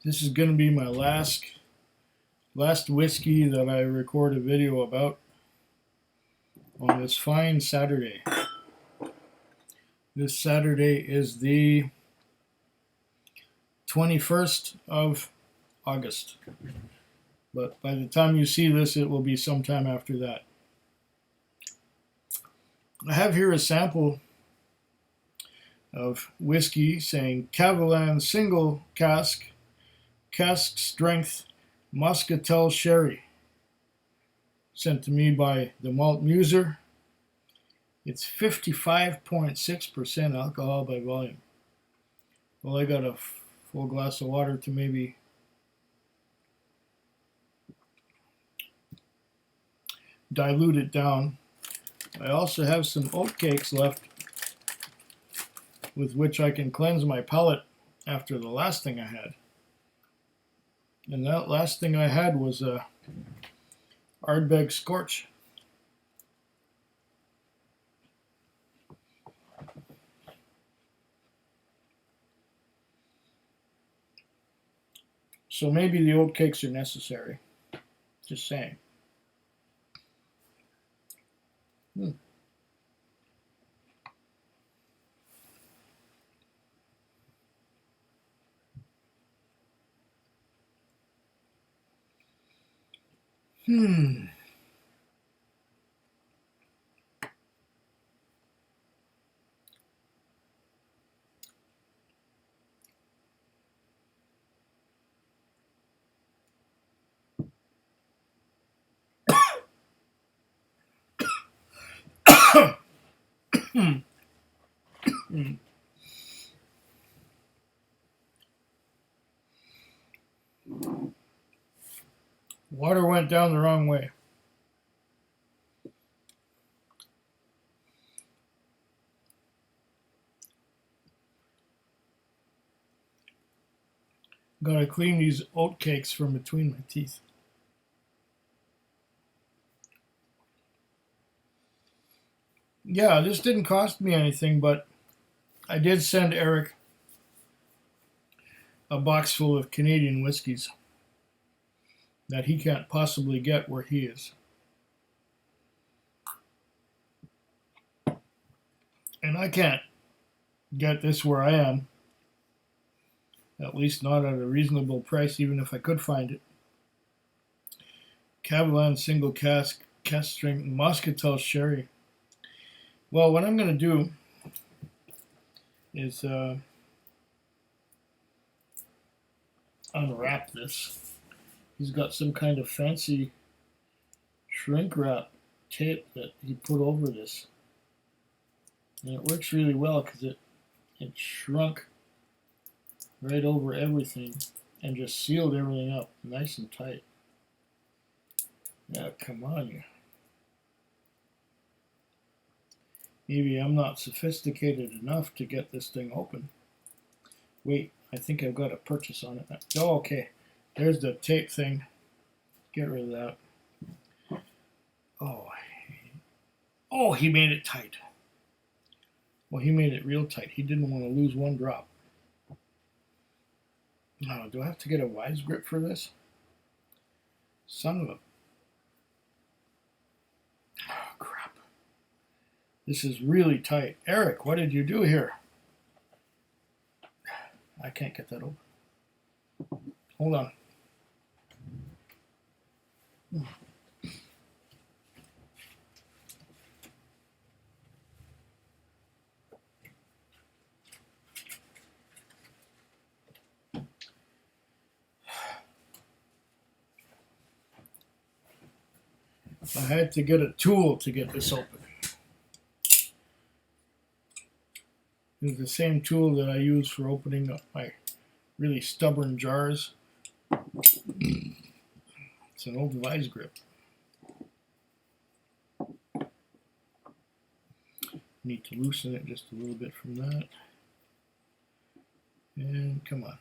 This is going to be my last whiskey that I record a video about on this fine Saturday. This Saturday is the 21st of August. But by the time you see this, it will be sometime after that. I have here a sample of whiskey saying Kavalan single cask, Cask Strength Moscatel Sherry. Sent to me by the Malt user. It's 55.6% alcohol by volume. Well, I got a full glass of water to maybe dilute it down. I also have some oatcakes left with which I can cleanse my palate after the last thing I had. And that last thing I had was a Ardbeg Scorch. So maybe the oatcakes are necessary. Just saying. Water went down the wrong way. Gotta clean these oatcakes from between my teeth. Yeah, this didn't cost me anything, but I did send Eric a box full of Canadian whiskeys that he can't possibly get where he is. And I can't get this where I am, at least not at a reasonable price, even if I could find it. Kavalan single cask, Cask Strength Moscatel Sherry. Well, what I'm going to do is unwrap this. He's got some kind of fancy shrink wrap tape that he put over this. And it works really well because it shrunk right over everything and just sealed everything up nice and tight. Now, come on, you. Maybe I'm not sophisticated enough to get this thing open. Wait, I think I've got a purchase on it. Oh, okay. There's the tape thing. Get rid of that. Oh, he made it tight. Well, he made it real tight. He didn't want to lose one drop. Now, do I have to get a wise grip for this? Son of a... Oh, crap. This is really tight. Eric, what did you do here? I can't get that open. Hold on. I had to get a tool to get this open. It's the same tool that I use for opening up my really stubborn jars. It's an old vise grip. Need to loosen it just a little bit from that. And come on.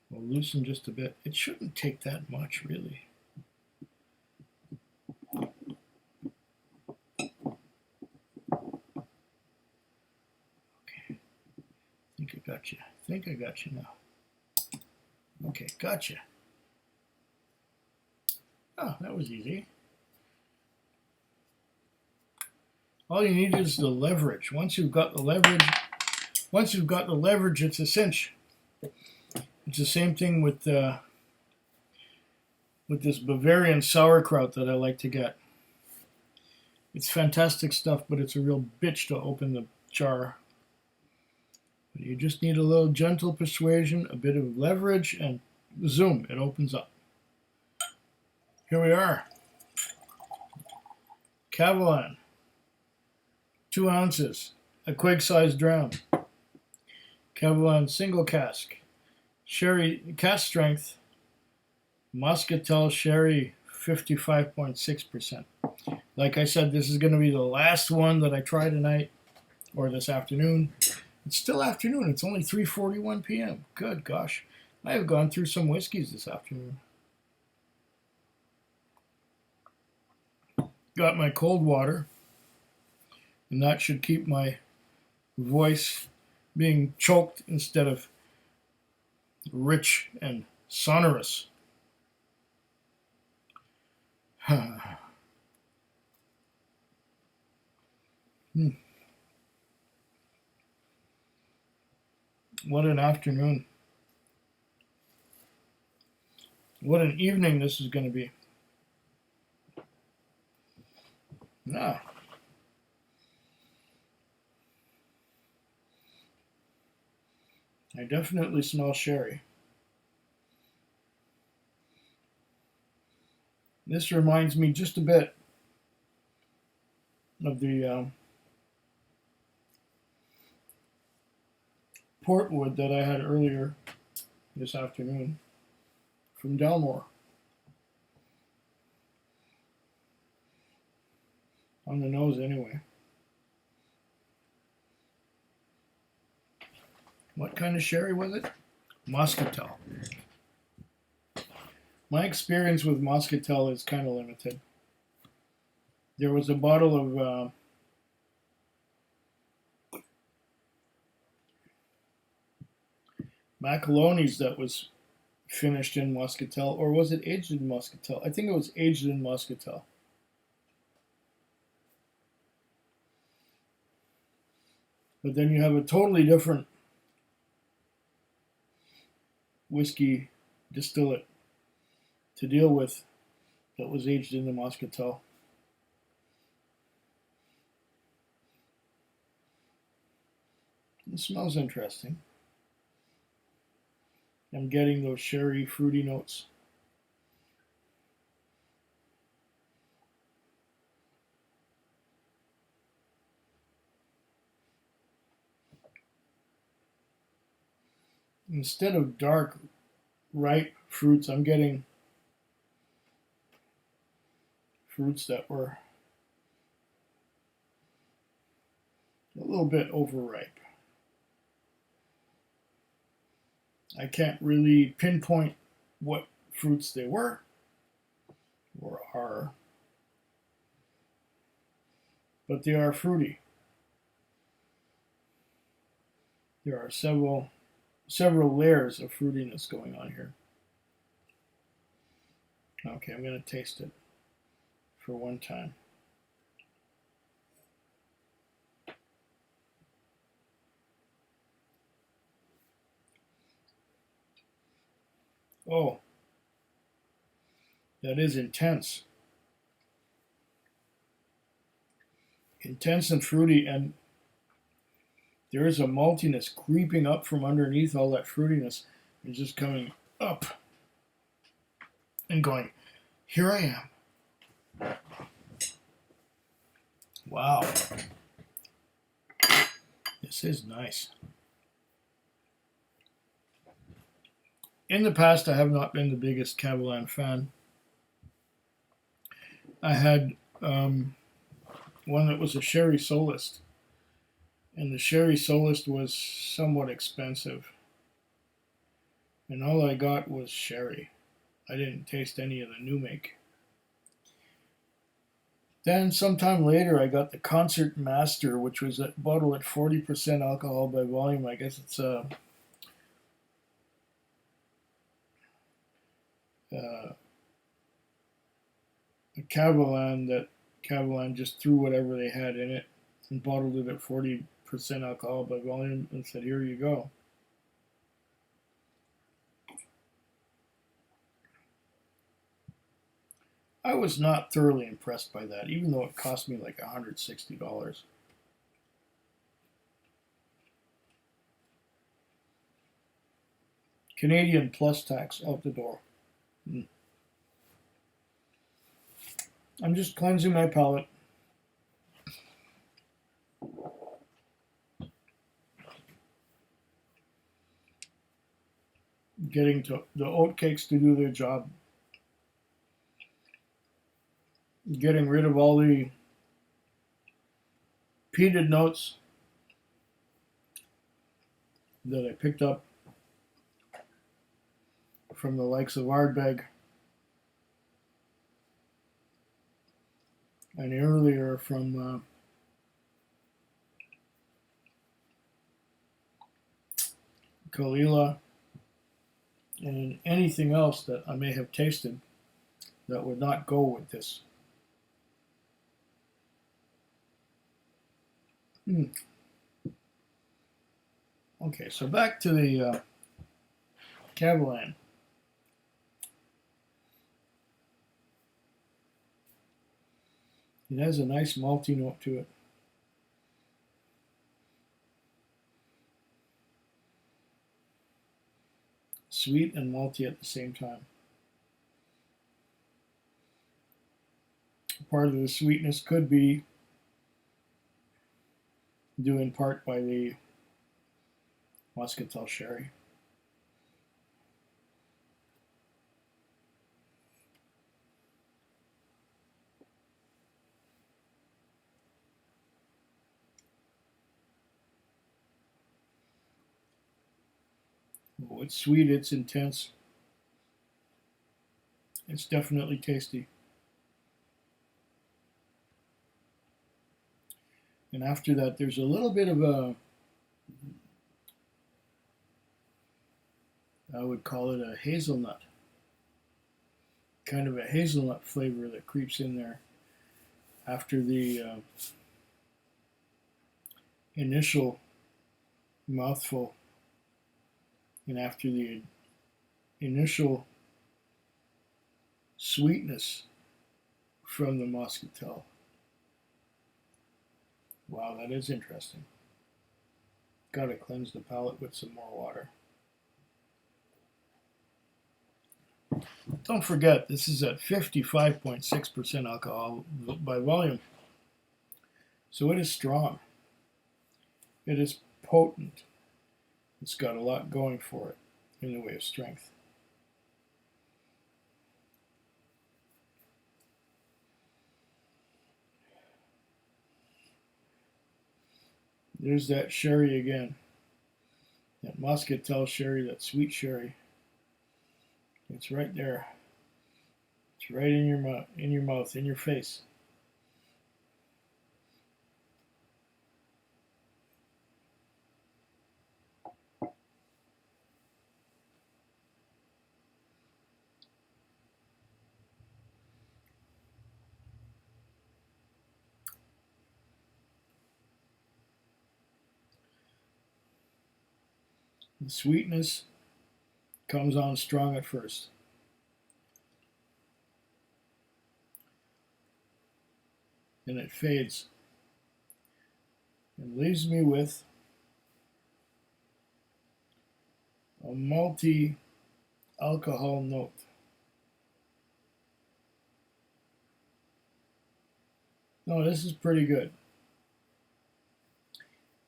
We'll loosen just a bit. It shouldn't take that much, really. Okay. I think I got you now. Okay, gotcha. Oh, that was easy. All you need is the leverage. Once you've got the leverage, it's a cinch. It's the same thing with this Bavarian sauerkraut that I like to get. It's fantastic stuff, but it's a real bitch to open the jar. But you just need a little gentle persuasion, a bit of leverage, and zoom, it opens up. Here we are. Kavalan, 2 ounces, a quig-sized dram. Kavalan single cask, sherry, cask strength, Moscatel sherry, 55.6%. Like I said, this is going to be the last one that I try tonight, or this afternoon. It's still afternoon. It's only 3:41 p.m. Good gosh. I have gone through some whiskeys this afternoon. Got my cold water, and that should keep my voice being choked instead of rich and sonorous. What an afternoon. What an evening this is going to be. Ah. I definitely smell sherry. This reminds me just a bit of the portwood that I had earlier this afternoon from Delmore. On the nose, anyway. What kind of sherry was it? Moscatel. My experience with Moscatel is kind of limited. There was a bottle of Macaloni's that was finished in Moscatel, or was it aged in Moscatel? I think it was aged in Moscatel. But then you have a totally different whiskey distillate to deal with that was aged in the Moscatel. It smells interesting. I'm getting those sherry fruity notes. Instead of dark, ripe fruits, I'm getting fruits that were a little bit overripe. I can't really pinpoint what fruits they were or are, but they are fruity. There are several layers of fruitiness going on here. Okay, I'm going to taste it for one time. Oh, that is intense. Intense and fruity, and there is a maltiness creeping up from underneath all that fruitiness. It's just coming up and going, here I am. Wow. This is nice. In the past, I have not been the biggest Kavalan fan. I had one that was a sherry solist, and the sherry solist was somewhat expensive. And all I got was sherry. I didn't taste any of the new make. Then sometime later, I got the Concert Master, which was a bottle at 40% alcohol by volume. I guess it's a Kavalan that Kavalan just threw whatever they had in it and bottled it at 40% alcohol by volume and said, here you go. I was not thoroughly impressed by that, even though it cost me like $160. Canadian plus tax out the door. I'm just cleansing my palate. Getting to the oat cakes to do their job. Getting rid of all the peated notes that I picked up from the likes of Ardbeg and earlier from Kalila and anything else that I may have tasted that would not go with this. Okay, so back to the Kavalan. It has a nice malty note to it. Sweet and malty at the same time. Part of the sweetness could be due in part by the Moscatel sherry. Oh, it's sweet, it's intense. It's definitely tasty. And after that, there's a little bit of a, I would call it a hazelnut. Kind of a hazelnut flavor that creeps in there after the initial mouthful and after the initial sweetness from the Moscatel. Wow, that is interesting. Got to cleanse the palate with some more water. Don't forget, this is at 55.6% alcohol by volume. So it is strong. It is potent. It's got a lot going for it in the way of strength. There's that sherry again. That Moscatel sherry, that sweet sherry. It's right there. It's right in your mouth, in your face. The sweetness comes on strong at first. Then it fades and leaves me with a malty alcohol note. No, this is pretty good.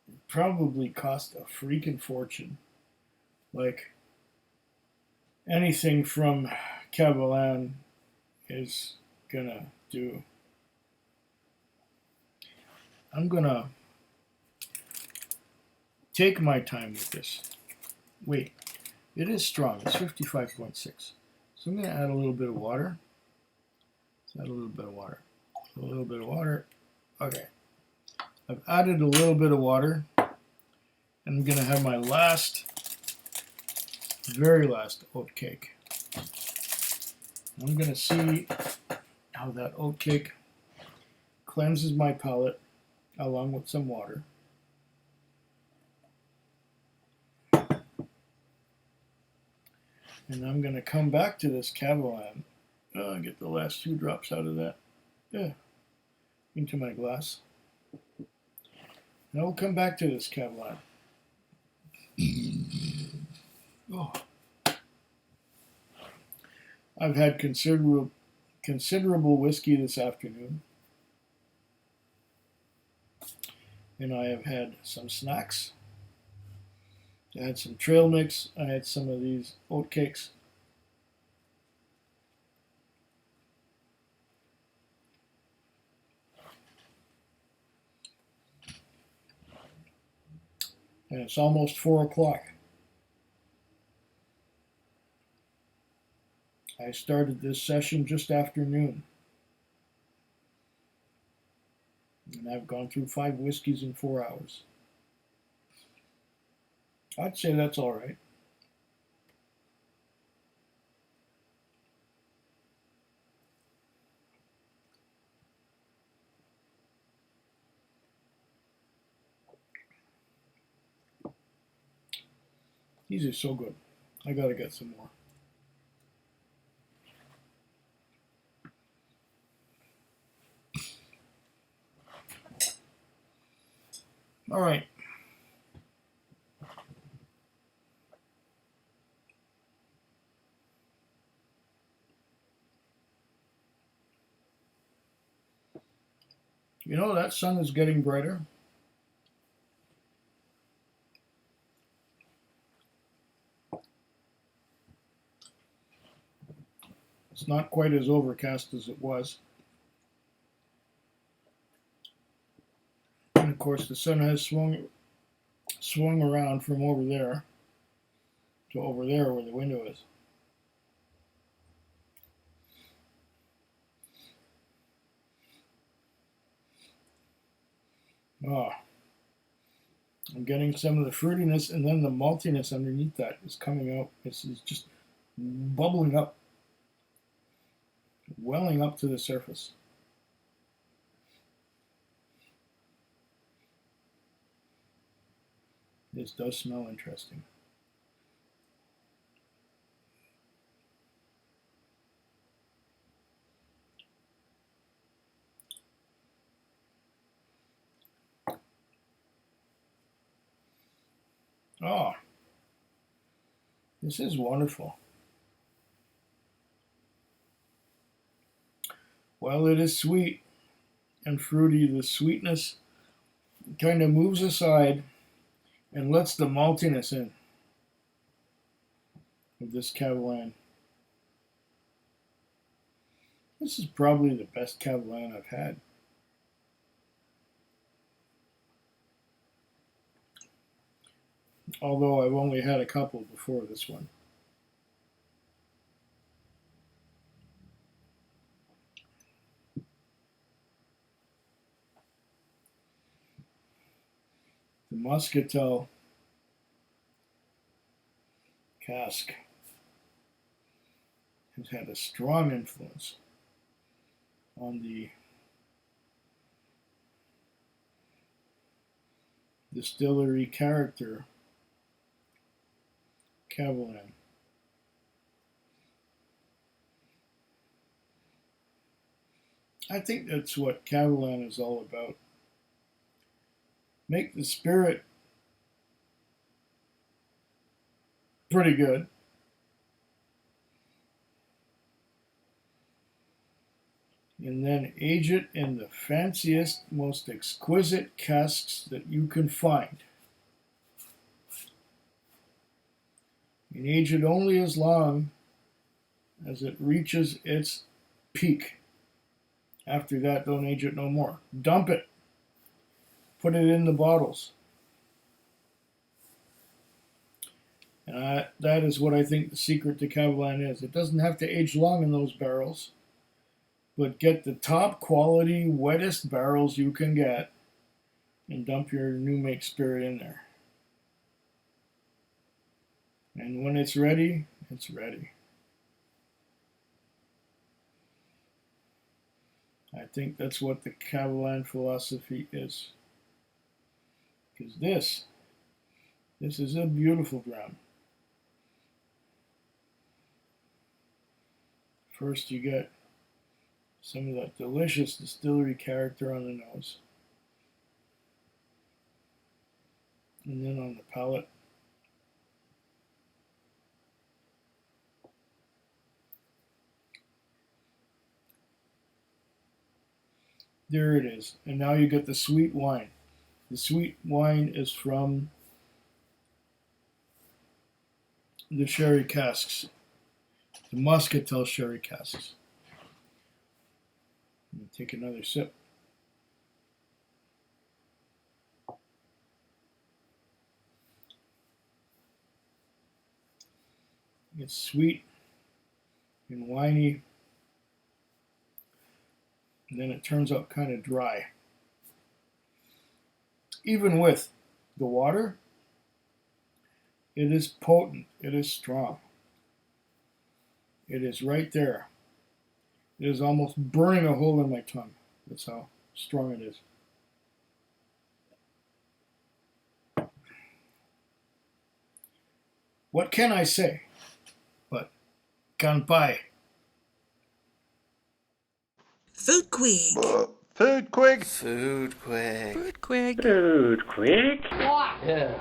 It probably cost a freaking fortune. Like anything from Kavalan is gonna do. I'm gonna take my time with this. Wait, it is strong. It's 55.6. So I'm gonna add a little bit of water. Let's add a little bit of water. A little bit of water. Okay. I've added a little bit of water. And I'm gonna have my very last oat cake. I'm going to see how that oatcake cleanses my palate along with some water. And I'm going to come back to this Kavalan. Get the last 2 drops out of that. Into my glass. And I will come back to this Kavalan. Oh. I've had considerable whiskey this afternoon. And I have had some snacks. I had some trail mix. I had some of these oat cakes. And it's almost 4 o'clock. I started this session just after noon. And I've gone through 5 whiskeys in 4 hours. I'd say that's all right. These are so good. I gotta get some more. All right. You know, that sun is getting brighter. It's not quite as overcast as it was. And of course, the sun has swung around from over there to over there where the window is. Oh, I'm getting some of the fruitiness, and then the maltiness underneath that is coming out. It's just bubbling up, welling up to the surface. This does smell interesting. Oh, this is wonderful. While it is sweet and fruity, the sweetness kind of moves aside and lets the maltiness in of this Kavalan. This is probably the best Kavalan I've had. Although I've only had a couple before this one. The Moscatel Cask has had a strong influence on the distillery character Kavalan. I think that's what Kavalan is all about. Make the spirit pretty good. And then age it in the fanciest, most exquisite casks that you can find. And age it only as long as it reaches its peak. After that, don't age it no more. Dump it. Put it in the bottles. And that is what I think the secret to Kavalan is. It doesn't have to age long in those barrels, but get the top quality, wettest barrels you can get and dump your new make spirit in there. And when it's ready, it's ready. I think that's what the Kavalan philosophy is. Because this is a beautiful brown. First you get some of that delicious distillery character on the nose. And then on the palate, there it is. And now you get the sweet wine. The sweet wine is from the sherry casks, the Moscatel sherry casks. Take another sip. It's sweet and winey, and then it turns out kind of dry. Even with the water, it is potent, it is strong. It is right there. It is almost burning a hole in my tongue. That's how strong it is. What can I say? But kanpai. Food Quig. Food Quig. Food Quig. Food Quig. Food Quig. Yeah.